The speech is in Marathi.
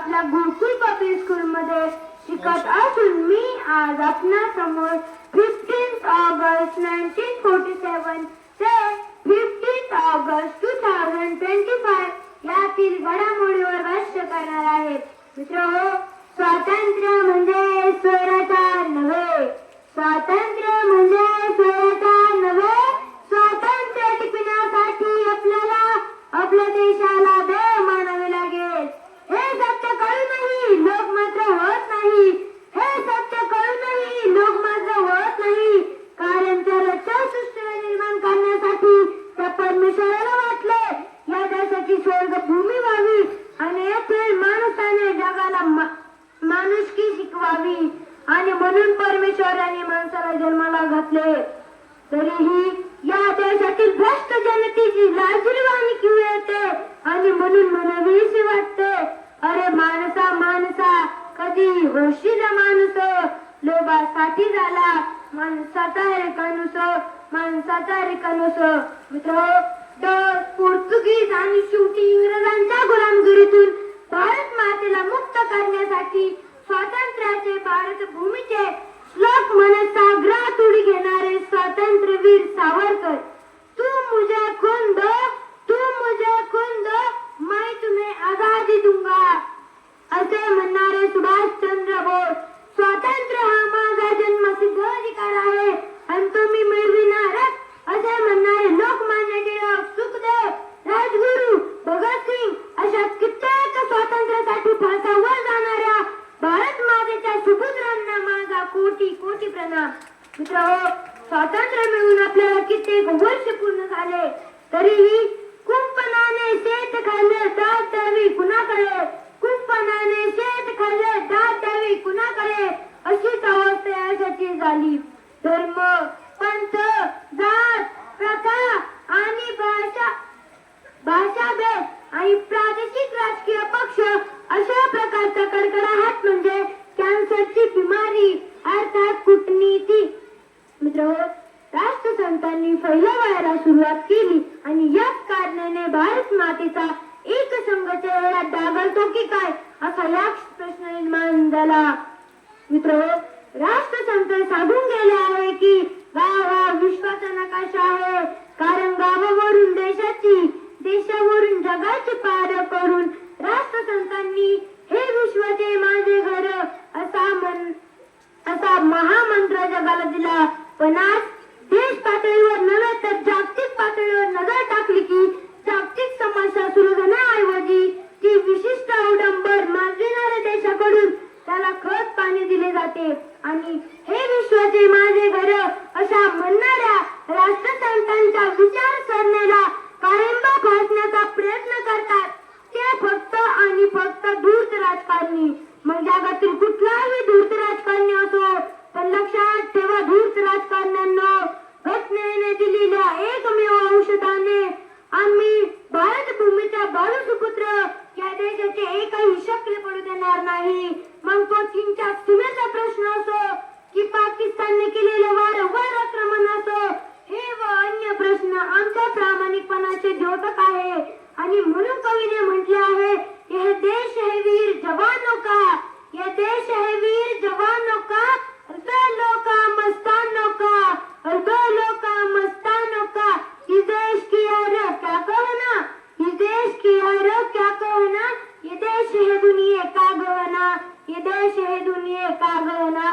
आपल्या गुरुकुल पब्लिक स्कूल मध्ये शिकत असून मी आज आपल्या समोर 15 ऑगस्ट 1947 ते 15 ऑगस्ट 2025 यातील घडामोडीवर भाष्य करणार आहे. मित्रहो, स्वातंत्र्य म्हणजे स्वराज्य नव्हे. स्वातंत्र्य म्हणजे स्वराज्य नव्हे. स्वातंत्र्य टिकविण्यासाठी आपल्याला आपल्या देशाला देव मानावे लागेल. हे सत्य कळूनही लोक मात्र होत नाही. हे सत्य कळूनही लोक मात्र होत नाही. कारण त्या रचना सृष्टीला निर्माण करण्यासाठी त्या परमेश्वराला वाटले या देशाची स्वर्गभूमी व्हावी आणि येथील माणसाने जगाला माणुसकी शिकवावी आणि म्हणून परमेश्वराने माणसाला जन्माला घातले. तरीही या देशातील भ्रष्ट जनतेची लाजिरवाणी किंवा येते आणि म्हणून म्हणावीशी वाटते, अरे माणसा माणसा कधी होशील माणूस, लोभासाठी झाला माणसाचा रेकानुस, माणसाचा रेकानुस. मित्र, पोर्तुगीज आणि शेवटी इंग्रजांच्या गुलामगिरीतून भारत मातेला मुक्त करण्यासाठी स्वातंत्र्याचे भारत भूमीचे श्लोक म्हणत सागरात उडी घेणारे स्वातंत्र्यवीर सावरकर. तू मुझे खून दो, तू मुझे खून दो, मैं तुम्हें आजादी दूंगा असे म्हणणारे सुभाषचंद्र बोस. स्वातंत्र्य हा माझा जन्मसिद्ध अधिकार आहे आणि तो मी मिळविणारच असे म्हणणारे लोकमान्य टिळक, सुखदेव, राजगुरू, भगतसिंग अशा कित्येक स्वातंत्र्यासाठी फासावर जाणाऱ्या भारत मातेच्या सुपुत्रांना माझा कोटी कोटी प्रणाम. मित्रहो, स्वातंत्र्य मिळून आपल्याला कित्येक वर्ष पूर्ण झाले तरीही कुंपणाने शेत खाल्ले दात द्यावी कुणाकडे, कुंपणाने शेत खाल्ले दात द्यावी कुणाकडे अशीच अवस्था यासाठी झाली. धर्म, पंथ, जात, प्रथा आणि भाषाभेद आणि प्रादेशिक राजकीय पक्ष अशा प्रकारचा कडकडाट म्हणजे कॅन्सरची बिमारी अर्थात कूटनीती. मित्रहो, राष्ट्रसंतांनी फैलावायला सुरुवात केली आणि याच कारणाने भारत मातेचा एक संघ चेहरा डागाळतो की काय असा याच प्रश्न निर्माण झाला. मित्रहो, राष्ट्रसंत सांगून गेले आहे की गाव विश्वाचा नकाशा आहे, कारण गावावरून देशाची, देशावरून जगाची पार करून राष्ट्रसंतांनी हे विश्वाचे माझे घर असा महामंत्र जगाला दिला. पण आज देश पातळीवर नव्हे तर जागतिक पातळीवर नजर टाकली की जागतिक समस्या सुलझण्याऐवजी ती विशिष्ट अवडंबर माजविणाऱ्या देशाकडून त्याला खत पाणी दिले जाते आणि हे विश्वाचे माझे घर अशा म्हणणाऱ्या राष्ट्रसंतांच्या विचारसरणीला पाठिंबा फासण्याचा प्रयत्न करतात ते फक्त आणि फक्त धूर्त राजकारणी. मग जगातील कुठलाही धूर्त राजकारणी असो, पण लक्षात ठेवा धूर्त राजकारण्यांना घटनेने दिलेल्या एकमेव औषधाने आम्ही भारत भूमीचा बाळसुपुत्र या देशाचे एकही शक्य पडू देणार नाही. मग तो चीनच्या सीमेचा प्रश्न असो की पाकिस्तानने केलेले वारंवार आक्रमण असो, हे व अन्य प्रश्न आमच्या प्रामाणिकपणाचे द्योतक आहे. आणि म्हणून कवीने म्हटले आहे, यह देश है वीर जवानों का, यह देश है वीर जवानों का, rebelलों का, मस्तानों का, rebelलों का, मस्तानों का. इस देश की यार क्या कहना, इस देश की यार क्या कहना, ये देश है दुनिया का गहना, ये देश है दुनिया का गहना.